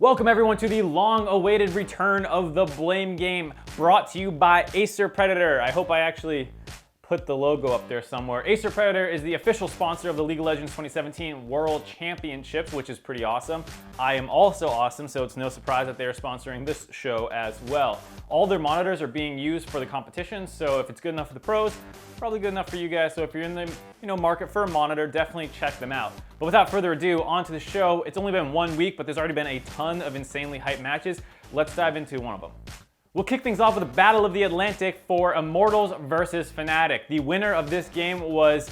Welcome everyone to the long-awaited return of the Blame game, brought to you by ACER Predator. I hope I actually put the logo up there somewhere. ACER Predator is the official sponsor of the League of Legends 2017 World Championships, which is pretty awesome. I am also awesome, so it's no surprise that they are sponsoring this show as well. All their monitors are being used for the competition, so if it's good enough for the pros, probably good enough for you guys. So if you're in the market for a monitor, definitely check them out. But without further ado, on to the show. It's only been 1 week, but there's already been a ton of insanely hyped matches. Let's dive into one of them. We'll kick things off with a Battle of the Atlantic for Immortals versus Fnatic. The winner of this game was,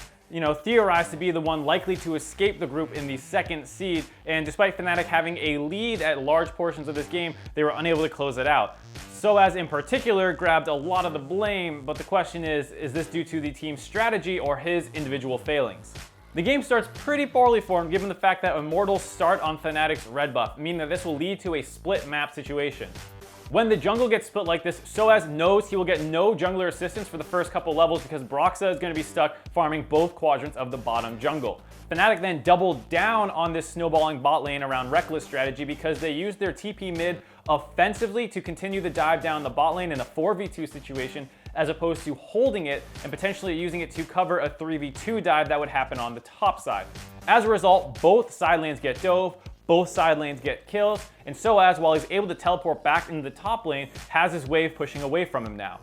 theorized to be the one likely to escape the group in the second seed, and despite Fnatic having a lead at large portions of this game, they were unable to close it out. Soaz in particular grabbed a lot of the blame, but the question is this due to the team's strategy or his individual failings? The game starts pretty poorly for him given the fact that Immortals start on Fnatic's red buff, meaning that this will lead to a split map situation. When the jungle gets split like this, Soaz knows he will get no jungler assistance for the first couple levels because Broxa is going to be stuck farming both quadrants of the bottom jungle. Fnatic then doubled down on this snowballing bot lane around Reckless strategy because they used their TP mid offensively to continue the dive down the bot lane in a 4v2 situation, as opposed to holding it and potentially using it to cover a 3v2 dive that would happen on the top side. As a result, both side lanes get dove, both side lanes get kills, and Soaz, while he's able to teleport back into the top lane, has his wave pushing away from him now.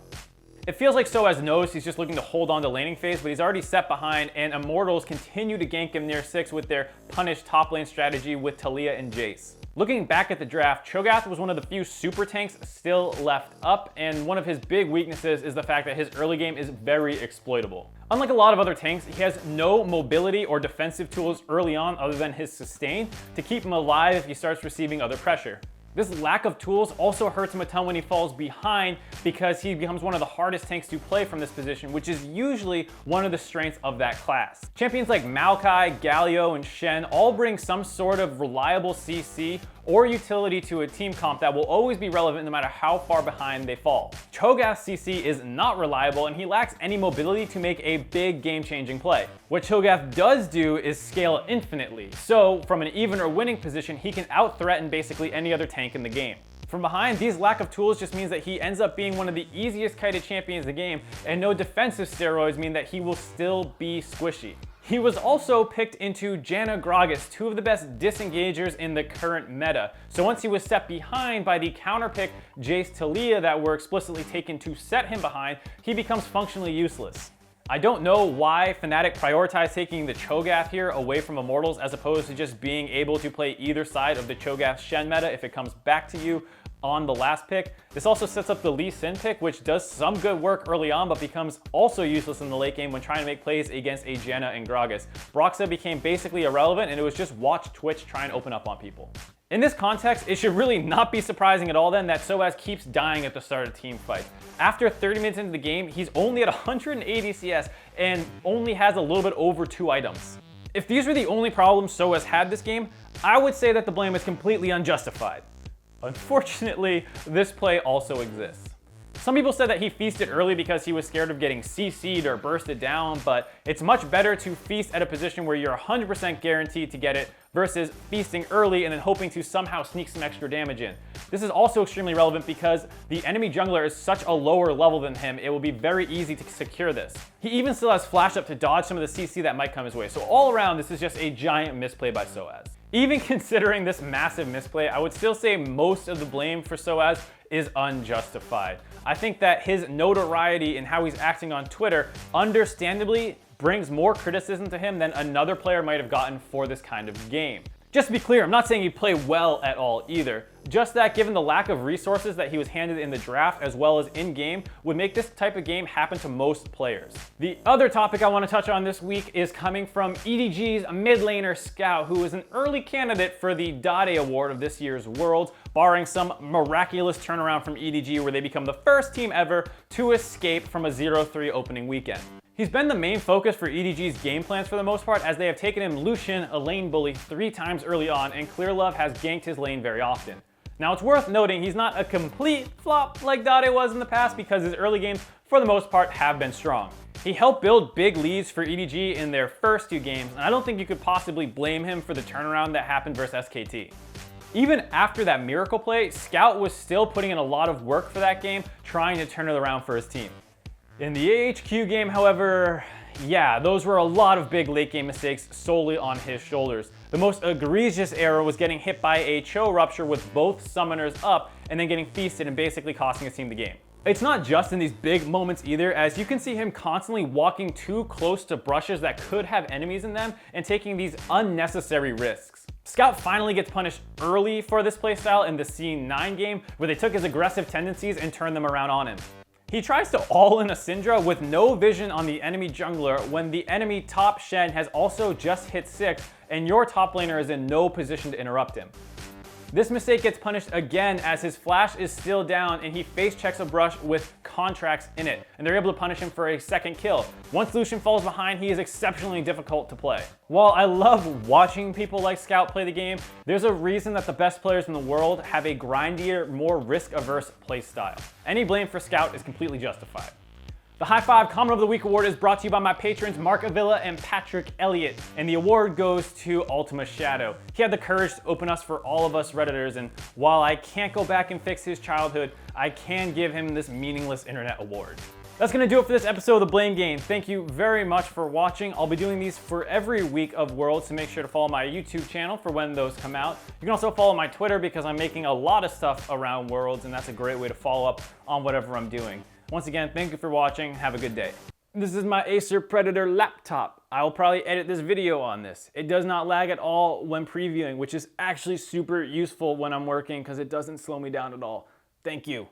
It feels like Soaz knows he's just looking to hold on to laning phase, but he's already set behind, and Immortals continue to gank him near 6 with their punish top lane strategy with Taliyah and Jace. Looking back at the draft, Cho'Gath was one of the few super tanks still left up, and one of his big weaknesses is the fact that his early game is very exploitable. Unlike a lot of other tanks, he has no mobility or defensive tools early on other than his sustain to keep him alive if he starts receiving other pressure. This lack of tools also hurts him a ton when he falls behind because he becomes one of the hardest tanks to play from this position, which is usually one of the strengths of that class. Champions like Maokai, Galio, and Shen all bring some sort of reliable CC or utility to a team comp that will always be relevant no matter how far behind they fall. Cho'Gath's CC is not reliable and he lacks any mobility to make a big game-changing play. What Cho'Gath does do is scale infinitely, so from an even or winning position, he can out-threaten basically any other tank in the game. From behind, these lack of tools just means that he ends up being one of the easiest kited champions in the game, and no defensive steroids mean that he will still be squishy. He was also picked into Janna Gragas, two of the best disengagers in the current meta. So once he was set behind by the counterpick Jace Taliyah that were explicitly taken to set him behind, he becomes functionally useless. I don't know why Fnatic prioritized taking the Cho'Gath here away from Immortals as opposed to just being able to play either side of the Cho'Gath Shen meta if it comes back to you on the last pick. This also sets up the Lee Sin pick, which does some good work early on, but becomes also useless in the late game when trying to make plays against a Janna and Gragas. Broxa became basically irrelevant, and it was just watch Twitch try and open up on people. In this context, it should really not be surprising at all then that Soaz keeps dying at the start of team fights. After 30 minutes into the game, he's only at 180 CS and only has a little bit over 2 items. If these were the only problems Soaz had this game, I would say that the blame is completely unjustified. Unfortunately, this play also exists. Some people said that he feasted early because he was scared of getting CC'd or bursted down, but it's much better to feast at a position where you're 100% guaranteed to get it versus feasting early and then hoping to somehow sneak some extra damage in. This is also extremely relevant because the enemy jungler is such a lower level than him, it will be very easy to secure this. He even still has flash up to dodge some of the CC that might come his way, so all around this is just a giant misplay by Soaz. Even considering this massive misplay, I would still say most of the blame for Soaz is unjustified. I think that his notoriety and how he's acting on Twitter understandably brings more criticism to him than another player might have gotten for this kind of game. Just to be clear, I'm not saying he played well at all either. Just that given the lack of resources that he was handed in the draft as well as in-game would make this type of game happen to most players. The other topic I want to touch on this week is coming from EDG's mid laner Scout, who is an early candidate for the Dade Award of this year's Worlds, barring some miraculous turnaround from EDG where they become the first team ever to escape from a 0-3 opening weekend. He's been the main focus for EDG's game plans for the most part, as they have taken him Lucian, a lane bully, 3 times early on, and Clearlove has ganked his lane very often. Now it's worth noting he's not a complete flop like Dade was in the past because his early games, for the most part, have been strong. He helped build big leads for EDG in their first 2 games, and I don't think you could possibly blame him for the turnaround that happened versus SKT. Even after that miracle play, Scout was still putting in a lot of work for that game, trying to turn it around for his team. In the AHQ game, however, yeah, those were a lot of big late game mistakes solely on his shoulders. The most egregious error was getting hit by a Cho Rupture with both summoners up and then getting feasted and basically costing his team the game. It's not just in these big moments either, as you can see him constantly walking too close to brushes that could have enemies in them and taking these unnecessary risks. Scout finally gets punished early for this playstyle in the C9 game, where they took his aggressive tendencies and turned them around on him. He tries to all-in a Syndra with no vision on the enemy jungler when the enemy top Shen has also just hit 6 and your top laner is in no position to interrupt him. This mistake gets punished again as his flash is still down and he face checks a brush with contracts in it, and they're able to punish him for a second kill. Once Lucian falls behind, he is exceptionally difficult to play. While I love watching people like Scout play the game, there's a reason that the best players in the world have a grindier, more risk-averse playstyle. Any blame for Scout is completely justified. The High Five Comment of the Week award is brought to you by my patrons Mark Avila and Patrick Elliott, and the award goes to Ultima Shadow. He had the courage to open us for all of us Redditors, and while I can't go back and fix his childhood, I can give him this meaningless internet award. That's gonna do it for this episode of The Blame Game. Thank you very much for watching. I'll be doing these for every week of Worlds, so make sure to follow my YouTube channel for when those come out. You can also follow my Twitter because I'm making a lot of stuff around Worlds, and that's a great way to follow up on whatever I'm doing. Once again, thank you for watching. Have a good day. This is my ACER Predator laptop. I will probably edit this video on this. It does not lag at all when previewing, which is actually super useful when I'm working because it doesn't slow me down at all. Thank you.